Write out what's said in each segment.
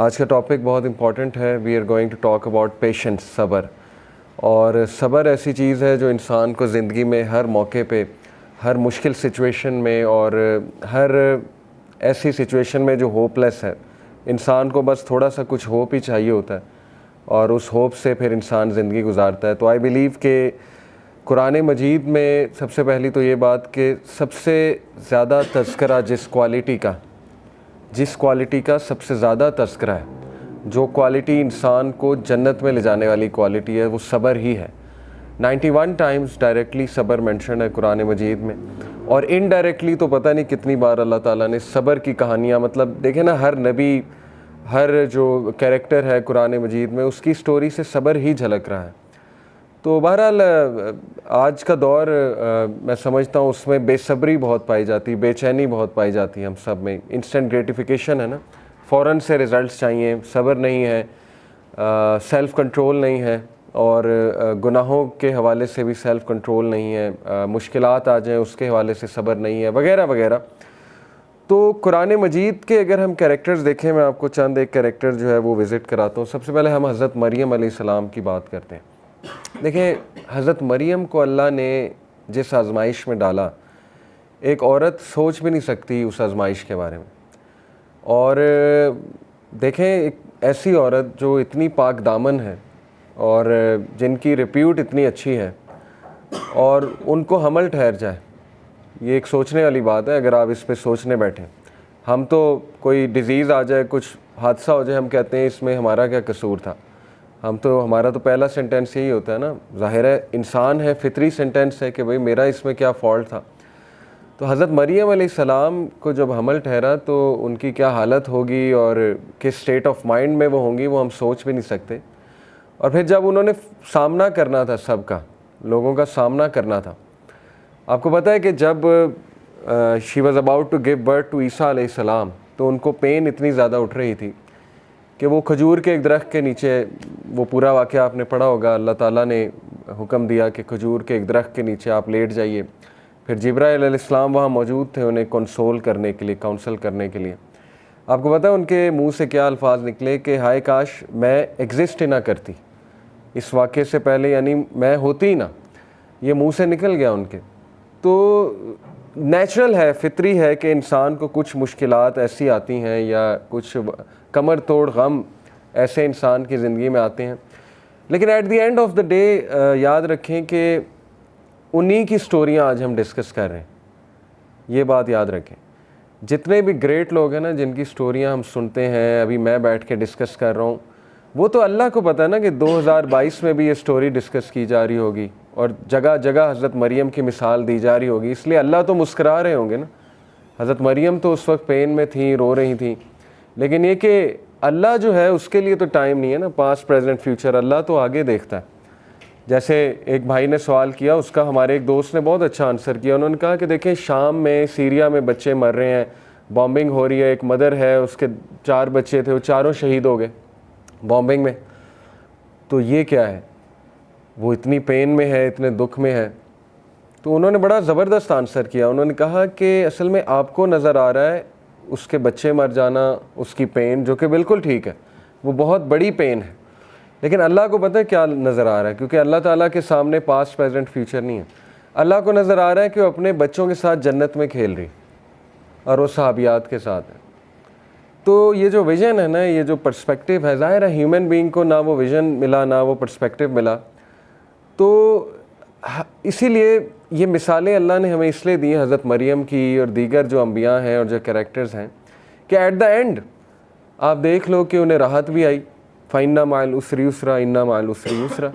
آج کا ٹاپک بہت امپورٹنٹ ہے. We are going to talk about patience, صبر. اور صبر ایسی چیز ہے جو انسان کو زندگی میں ہر موقع پہ، ہر مشکل سچویشن میں اور ہر ایسی سچویشن میں جو ہوپ لیس ہے، انسان کو بس تھوڑا سا کچھ ہوپ ہی چاہیے ہوتا ہے اور اس ہوپ سے پھر انسان زندگی گزارتا ہے. تو آئی بلیو کہ قرآن مجید میں سب سے پہلی تو یہ بات کہ سب سے زیادہ تذکرہ جس کوالٹی کا سب سے زیادہ تذکرہ ہے، جو کوالٹی انسان کو جنت میں لے جانے والی کوالٹی ہے، وہ صبر ہی ہے. 91 ٹائمز ڈائریکٹلی صبر مینشن ہے قرآن مجید میں، اور انڈائریکٹلی تو پتہ نہیں کتنی بار اللہ تعالیٰ نے صبر کی کہانیاں، مطلب دیکھیں نا، ہر نبی، ہر جو کیریکٹر ہے قرآن مجید میں، اس کی سٹوری سے صبر ہی جھلک رہا ہے. تو بہرحال آج کا دور میں سمجھتا ہوں اس میں بے صبری بہت پائی جاتی، بے چینی بہت پائی جاتی ہے ہم سب میں. انسٹنٹ گریٹیفیکیشن ہے نا، فوراً سے ریزلٹس چاہیے، صبر نہیں ہے، سیلف کنٹرول نہیں ہے، اور گناہوں کے حوالے سے بھی سیلف کنٹرول نہیں ہے، مشکلات آ جائیں اس کے حوالے سے صبر نہیں ہے، وغیرہ وغیرہ. تو قرآن مجید کے اگر ہم کیریکٹرز دیکھیں، میں آپ کو چند ایک کیریکٹر جو ہے وہ وزٹ کراتا ہوں. سب سے پہلے ہم حضرت مریم علیہ السلام کی بات کرتے ہیں. دیکھیں، حضرت مریم کو اللہ نے جس آزمائش میں ڈالا، ایک عورت سوچ بھی نہیں سکتی اس آزمائش کے بارے میں. اور دیکھیں، ایک ایسی عورت جو اتنی پاک دامن ہے اور جن کی ریپیوٹ اتنی اچھی ہے، اور ان کو حمل ٹھہر جائے، یہ ایک سوچنے والی بات ہے اگر آپ اس پہ سوچنے بیٹھیں. ہم تو کوئی ڈیزیز آ جائے، کچھ حادثہ ہو جائے، ہم کہتے ہیں اس میں ہمارا کیا قصور تھا. ہمارا تو پہلا سینٹینس یہی ہوتا ہے نا، ظاہر ہے انسان ہے، فطری سینٹینس ہے کہ بھئی میرا اس میں کیا فالٹ تھا. تو حضرت مریم علیہ السلام کو جب حمل ٹھہرا تو ان کی کیا حالت ہوگی اور کس سٹیٹ آف مائنڈ میں وہ ہوں گی، وہ ہم سوچ بھی نہیں سکتے. اور پھر جب انہوں نے سامنا کرنا تھا، سب کا، لوگوں کا سامنا کرنا تھا. آپ کو پتہ ہے کہ جب she was about to give birth to عیسیٰ علیہ السلام، تو ان کو پین اتنی زیادہ اٹھ رہی تھی کہ وہ کھجور کے ایک درخت کے نیچے، وہ پورا واقعہ آپ نے پڑھا ہوگا، اللہ تعالیٰ نے حکم دیا کہ کھجور کے ایک درخت کے نیچے آپ لیٹ جائیے. پھر جبرائیل علیہ السلام وہاں موجود تھے انہیں کنسول کرنے کے لیے، کاؤنسل کرنے کے لیے. آپ کو پتہ ہے ان کے منہ سے کیا الفاظ نکلے کہ ہائے کاش میں ایگزسٹ ہی نہ کرتی اس واقعے سے پہلے، یعنی میں ہوتی ہی نہ. یہ منہ سے نکل گیا ان کے. تو نیچرل ہے، فطری ہے کہ انسان کو کچھ مشکلات ایسی آتی ہیں یا کچھ کمر توڑ غم ایسے انسان کی زندگی میں آتے ہیں. لیکن at the end of the day یاد رکھیں کہ انہی کی سٹوریاں آج ہم ڈسکس کر رہے ہیں. یہ بات یاد رکھیں، جتنے بھی گریٹ لوگ ہیں نا، جن کی سٹوریاں ہم سنتے ہیں، ابھی میں بیٹھ کے ڈسکس کر رہا ہوں، وہ تو اللہ کو پتہ ہے نا کہ 2022 میں بھی یہ سٹوری ڈسکس کی جا رہی ہوگی اور جگہ جگہ حضرت مریم کی مثال دی جا رہی ہوگی. اس لیے اللہ تو مسکرا رہے ہوں گے نا. حضرت مریم تو اس وقت پین میں تھیں، رو رہی تھیں. لیکن یہ کہ اللہ جو ہے اس کے لیے تو ٹائم نہیں ہے نا، پاسٹ پریزنٹ فیوچر، اللہ تو آگے دیکھتا ہے. جیسے ایک بھائی نے سوال کیا، اس کا ہمارے ایک دوست نے بہت اچھا آنسر کیا. انہوں نے کہا کہ دیکھیں، شام میں، سیریا میں بچے مر رہے ہیں، بامبنگ ہو رہی ہے، ایک مدر ہے، اس کے 4 بچے تھے، وہ چاروں شہید ہو گئے بامبنگ میں. تو یہ کیا ہے؟ وہ اتنی پین میں ہے، اتنے دکھ میں ہے. تو انہوں نے بڑا زبردست آنسر کیا. انہوں نے کہا کہ اصل میں آپ کو نظر آ رہا ہے اس کے بچے مر جانا، اس کی پین، جو کہ بالکل ٹھیک ہے، وہ بہت بڑی پین ہے. لیکن اللہ کو پتہ ہے کیا نظر آ رہا ہے، کیونکہ اللہ تعالیٰ کے سامنے پاسٹ پریزنٹ فیوچر نہیں ہے. اللہ کو نظر آ رہا ہے کہ وہ اپنے بچوں کے ساتھ جنت میں کھیل رہی اور وہ صحابیات کے ساتھ ہے. تو یہ جو ویژن ہے نا، یہ جو پرسپیکٹیو ہے، ظاہر ہے ہیومن بینگ کو نہ وہ ویژن ملا، نہ وہ پرسپیکٹیو ملا. تو اسی لیے یہ مثالیں اللہ نے ہمیں اس لیے دی ہیں، حضرت مریم کی اور دیگر جو انبیاء ہیں اور جو کریکٹرز ہیں، کہ ایٹ دا اینڈ آپ دیکھ لو کہ انہیں راحت بھی آئی. فَإِنَّ مَعَ الْعُسْرِ يُسْرًا إِنَّ مَعَ الْعُسْرِ يُسْرًا.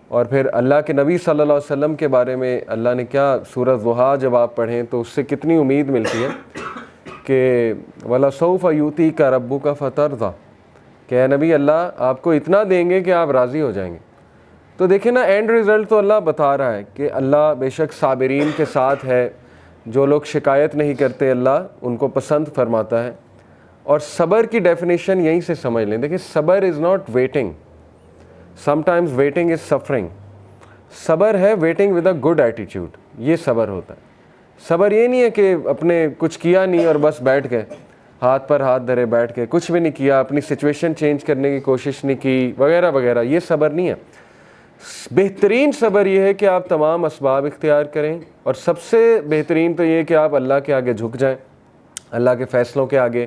اور پھر اللہ کے نبی صلی اللہ علیہ وسلم کے بارے میں اللہ نے کیا، سورۃ ضحیٰ جب آپ پڑھیں تو اس سے کتنی امید ملتی ہے کہ وَلَسَوْفَ يُؤْتِيكَ رَبُّكَ فَتَرْضَىٰ، کہ اے نبی، اللہ آپ کو اتنا دیں گے کہ آپ راضی ہو جائیں گے. تو دیکھیں نا، اینڈ رزلٹ تو اللہ بتا رہا ہے کہ اللہ بے شک صابرین کے ساتھ ہے. جو لوگ شکایت نہیں کرتے، اللہ ان کو پسند فرماتا ہے. اور صبر کی ڈیفینیشن یہیں سے سمجھ لیں. دیکھیں، صبر is not waiting, some times waiting is suffering. صبر ہے waiting with a good attitude, یہ صبر ہوتا ہے. صبر یہ نہیں ہے کہ اپنے کچھ کیا نہیں اور بس بیٹھ گئے. ہاتھ پر ہاتھ دھرے بیٹھ کے کچھ بھی نہیں کیا, اپنی سچویشن چینج کرنے کی کوشش نہیں کی وغیرہ وغیرہ. یہ صبر نہیں ہے. بہترین صبر یہ ہے کہ آپ تمام اسباب اختیار کریں, اور سب سے بہترین تو یہ کہ آپ اللہ کے آگے جھک جائیں, اللہ کے فیصلوں کے آگے,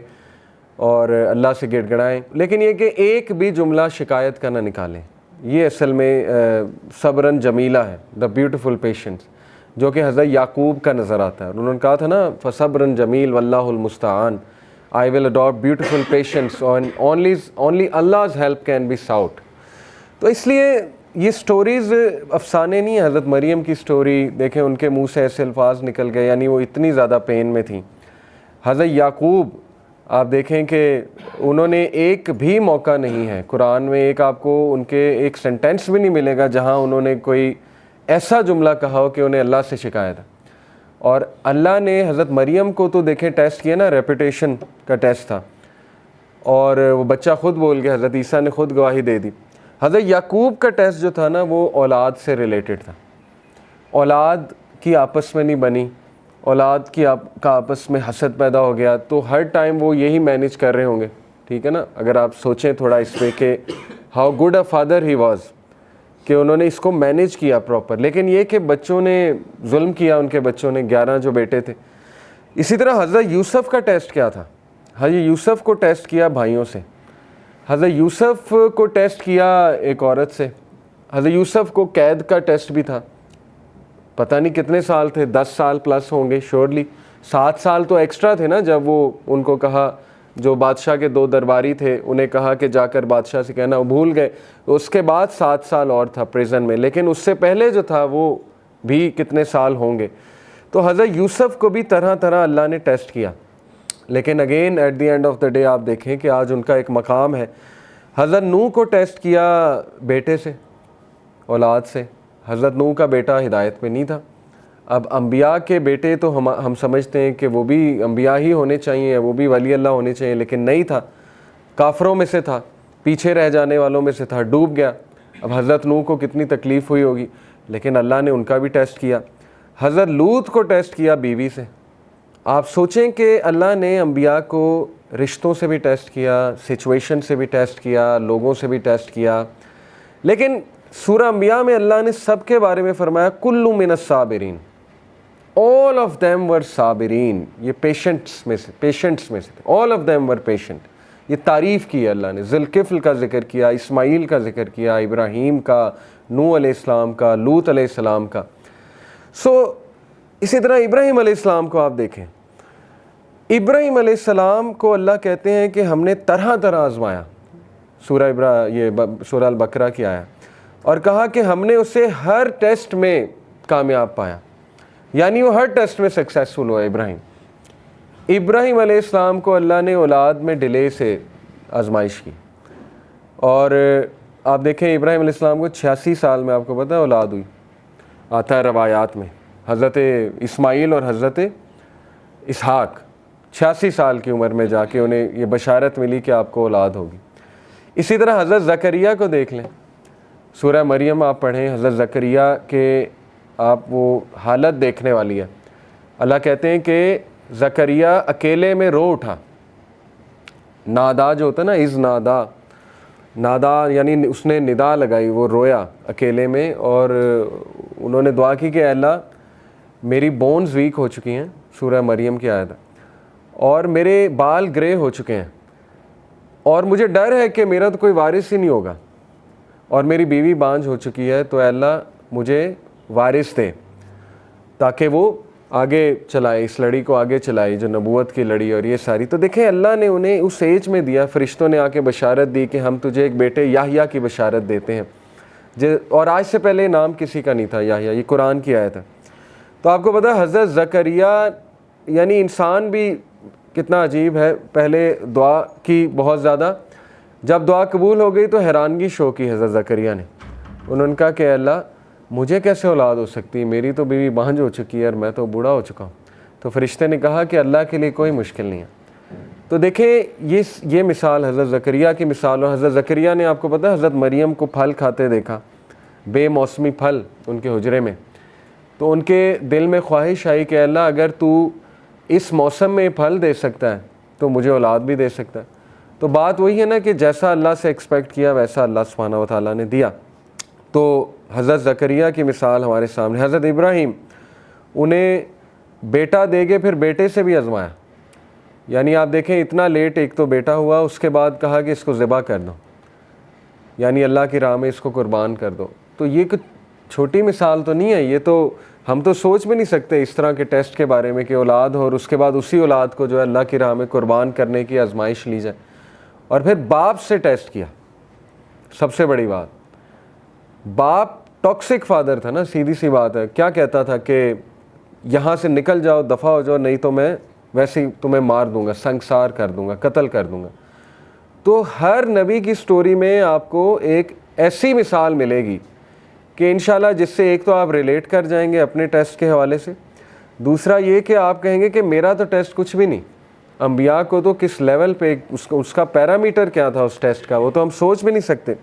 اور اللہ سے گڑ گڑائیں. لیکن یہ کہ ایک بھی جملہ شکایت کا نہ نکالیں. یہ اصل میں صبرن جمیلہ ہے, دا بیوٹیفل پیشنس, جو کہ حضرت یعقوب کا نظر آتا ہے. اور انہوں نے کہا تھا نا, فصبرن جمیل واللہ المستعان, I will adopt beautiful patience and only Allah's help can be sought. تو اس لیے یہ سٹوریز افسانے نہیں ہیں. حضرت مریم کی سٹوری دیکھیں, ان کے منہ سے ایسے الفاظ نکل گئے, یعنی وہ اتنی زیادہ پین میں تھیں. حضرت یعقوب آپ دیکھیں کہ انہوں نے ایک بھی موقع نہیں ہے قرآن میں, ایک آپ کو ان کے ایک سینٹینس بھی نہیں ملے گا جہاں انہوں نے کوئی ایسا جملہ کہا ہو کہ انہیں اللہ سے شکایت ہے. اور اللہ نے حضرت مریم کو تو دیکھیں ٹیسٹ کیا نا, ریپوٹیشن کا ٹیسٹ تھا, اور وہ بچہ خود بول گیا, حضرت عیسیٰ نے خود گواہی دے دی. حضرت یعقوب کا ٹیسٹ جو تھا نا, وہ اولاد سے ریلیٹڈ تھا. اولاد کی آپس میں نہیں بنی, اولاد کی کا آپس میں حسد پیدا ہو گیا, تو ہر ٹائم وہ یہی مینیج کر رہے ہوں گے. ٹھیک ہے نا, اگر آپ سوچیں تھوڑا اس پہ کہ how good a father he was, کہ انہوں نے اس کو مینیج کیا پراپر. لیکن یہ کہ بچوں نے ظلم کیا, ان کے بچوں نے, 11 جو بیٹے تھے. اسی طرح حضرت یوسف کا ٹیسٹ کیا تھا؟ حضرت یوسف کو ٹیسٹ کیا بھائیوں سے, حضرت یوسف کو ٹیسٹ کیا ایک عورت سے, حضرت یوسف کو قید کا ٹیسٹ بھی تھا. پتہ نہیں کتنے سال تھے, 10 سال پلس ہوں گے شیورلی. 7 سال تو ایکسٹرا تھے نا, جب وہ ان کو کہا, جو بادشاہ کے 2 درباری تھے انہیں کہا کہ جا کر بادشاہ سے کہنا, وہ بھول گئے. اس کے بعد 7 سال اور تھا پریزن میں, لیکن اس سے پہلے جو تھا وہ بھی کتنے سال ہوں گے. تو حضرت یوسف کو بھی طرح طرح اللہ نے ٹیسٹ کیا. لیکن again at the end of the day آپ دیکھیں کہ آج ان کا ایک مقام ہے. حضرت نوح کو ٹیسٹ کیا بیٹے سے, اولاد سے. حضرت نوح کا بیٹا ہدایت پہ نہیں تھا. اب انبیاء کے بیٹے تو ہم سمجھتے ہیں کہ وہ بھی انبیاء ہی ہونے چاہیے, وہ بھی ولی اللہ ہونے چاہیے, لیکن نہیں تھا. کافروں میں سے تھا, پیچھے رہ جانے والوں میں سے تھا, ڈوب گیا. اب حضرت نوح کو کتنی تکلیف ہوئی ہوگی, لیکن اللہ نے ان کا بھی ٹیسٹ کیا. حضرت لوط کو ٹیسٹ کیا بیوی سے. آپ سوچیں کہ اللہ نے انبیاء کو رشتوں سے بھی ٹیسٹ کیا, سچویشن سے بھی ٹیسٹ کیا, لوگوں سے بھی ٹیسٹ کیا. لیکن سورہ انبیاء میں اللہ نے سب کے بارے میں فرمایا کل من الصابرین, all of them were صابرین. یہ پیشنٹس میں سے تھے, all of them were patient. یہ تعریف کی ہے اللہ نے. ذوالکفل کا ذکر کیا, اسماعیل کا ذکر کیا, ابراہیم کا, نوح علیہ السلام کا, لوط علیہ السلام کا. اسی طرح ابراہیم علیہ السلام کو آپ دیکھیں. ابراہیم علیہ السلام کو اللہ کہتے ہیں کہ ہم نے طرح طرح آزمایا. سورہ البقرہ کی آیا, اور کہا کہ ہم نے اسے ہر ٹیسٹ میں کامیاب پایا, یعنی وہ ہر ٹیسٹ میں سکسیسفل ہوا. ابراہیم علیہ السلام کو اللہ نے اولاد میں ڈیلے سے آزمائش کی. اور آپ دیکھیں ابراہیم علیہ السلام کو 86 سال میں آپ کو پتہ ہے اولاد ہوئی, آتا ہے روایات میں. حضرت اسماعیل اور حضرت اسحاق 86 سال کی عمر میں جا کے انہیں یہ بشارت ملی کہ آپ کو اولاد ہوگی. اسی طرح حضرت زکریا کو دیکھ لیں, سورہ مریم آپ پڑھیں, حضرت زکریا کے آپ وہ حالت دیکھنے والی ہے. اللہ کہتے ہیں کہ زکریا اکیلے میں رو اٹھا. نادا جو ہوتا ہے نا, از نادا یعنی اس نے ندا لگائی, وہ رویا اکیلے میں. اور انہوں نے دعا کی کہ اے اللہ میری بونز ویک ہو چکی ہیں, سورہ مریم کی آیت ہے, اور میرے بال گرے ہو چکے ہیں, اور مجھے ڈر ہے کہ میرا تو کوئی وارث ہی نہیں ہوگا, اور میری بیوی بانجھ ہو چکی ہے, تو اے اللہ مجھے وارث دے تاکہ وہ آگے چلائے, اس لڑی کو آگے چلائی جو نبوت کی لڑی. اور یہ ساری تو دیکھیں اللہ نے انہیں اس ایج میں دیا. فرشتوں نے آ کے بشارت دی کہ ہم تجھے ایک بیٹے یحییٰ کی بشارت دیتے ہیں, اور آج سے پہلے نام کسی کا نہیں تھا یحییٰ. یہ قرآن کی آیت ہے. تو آپ کو پتہ ہے حضرت زکریا, یعنی انسان بھی کتنا عجیب ہے. پہلے دعا کی بہت زیادہ, جب دعا قبول ہو گئی تو حیرانگی شو کی حضرت زکریا نے. انہوں نے کہا کہ اللہ مجھے کیسے اولاد ہو سکتی, میری تو بیوی بانجھ ہو چکی ہے اور میں تو بوڑھا ہو چکا ہوں. تو فرشتے نے کہا کہ اللہ کے لیے کوئی مشکل نہیں ہے. تو دیکھیں یہ مثال حضرت زکریا کی مثال. اور حضرت زکریا نے آپ کو پتہ ہے حضرت مریم کو پھل کھاتے دیکھا, بے موسمی پھل ان کے حجرے میں. تو ان کے دل میں خواہش آئی کہ اللہ اگر تو اس موسم میں پھل دے سکتا ہے تو مجھے اولاد بھی دے سکتا ہے. تو بات وہی ہے نا کہ جیسا اللہ سے ایکسپیکٹ کیا ویسا اللہ سبحانہ و تعالیٰ نے دیا. تو حضرت زکریا کی مثال ہمارے سامنے. حضرت ابراہیم انہیں بیٹا دے کے پھر بیٹے سے بھی آزمایا. یعنی آپ دیکھیں اتنا لیٹ ایک تو بیٹا ہوا, اس کے بعد کہا کہ اس کو ذبح کر دو, یعنی اللہ کی راہ میں اس کو قربان کر دو. تو یہ کچھ چھوٹی مثال تو نہیں ہے, یہ تو ہم تو سوچ بھی نہیں سکتے اس طرح کے ٹیسٹ کے بارے میں کہ اولاد ہو اور اس کے بعد اسی اولاد کو جو ہے اللہ کی راہ میں قربان کرنے کی آزمائش لی جائے. اور پھر باپ سے ٹیسٹ کیا. سب سے بڑی بات, باپ ٹاکسک فادر تھا نا, سیدھی سی بات ہے. کیا کہتا تھا کہ یہاں سے نکل جاؤ, دفع ہو جاؤ, نہیں تو میں ویسے ہی تمہیں مار دوں گا, سنگسار کر دوں گا, قتل کر دوں گا. تو ہر نبی کی سٹوری میں آپ کو ایک ایسی مثال ملے گی کہ انشاءاللہ جس سے ایک تو آپ ریلیٹ کر جائیں گے اپنے ٹیسٹ کے حوالے سے, دوسرا یہ کہ آپ کہیں گے کہ میرا تو ٹیسٹ کچھ بھی نہیں. انبیاء کو تو کس لیول پہ اس کا پیرامیٹر کیا تھا اس ٹیسٹ کا, وہ تو ہم سوچ بھی نہیں سکتے.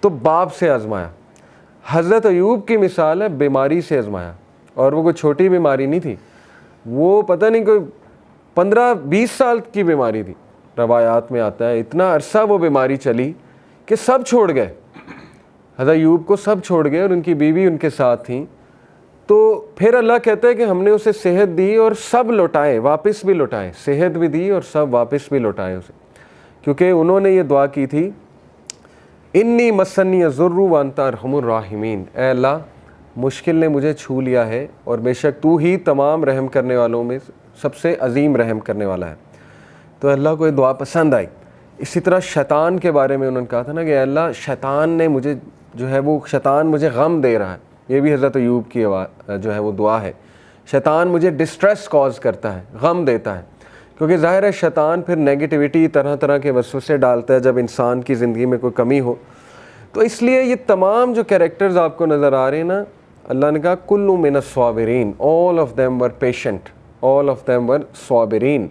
تو باپ سے آزمایا. حضرت ایوب کی مثال ہے بیماری سے آزمایا, اور وہ کوئی چھوٹی بیماری نہیں تھی, وہ پتہ نہیں کوئی 15-20 سال کی بیماری تھی. روایات میں آتا ہے اتنا عرصہ وہ بیماری چلی کہ سب چھوڑ گئے. حضرت ایوب کو سب چھوڑ گئے اور ان کی بیوی ان کے ساتھ تھیں. تو پھر اللہ کہتا ہے کہ ہم نے اسے صحت دی اور سب لوٹائے, واپس بھی لوٹائے, صحت بھی دی اور سب واپس بھی لوٹائے اسے, کیونکہ انہوں نے یہ دعا کی تھی انی مسنی الضر وانت ارحم الراحمین. اے اللہ مشکل نے مجھے چھو لیا ہے اور بے شک تو ہی تمام رحم کرنے والوں میں سب سے عظیم رحم کرنے والا ہے. تو اللہ کو یہ دعا پسند آئی. اسی طرح شیطان کے بارے میں انہوں نے کہا تھا نا کہ اے اللہ شیطان نے مجھے جو ہے وہ شیطان مجھے غم دے رہا ہے. یہ بھی حضرت ایوب کی جو ہے وہ دعا ہے. شیطان مجھے ڈسٹریس کاز کرتا ہے, غم دیتا ہے, کیونکہ ظاہر ہے شیطان پھر نیگیٹیوٹی طرح طرح کے وسوسے ڈالتا ہے جب انسان کی زندگی میں کوئی کمی ہو. تو اس لیے یہ تمام جو کریکٹرز آپ کو نظر آ رہے ہیں نا, اللہ نے کہا کل من الصابرین, all of them were patient, all of them were Sabireen.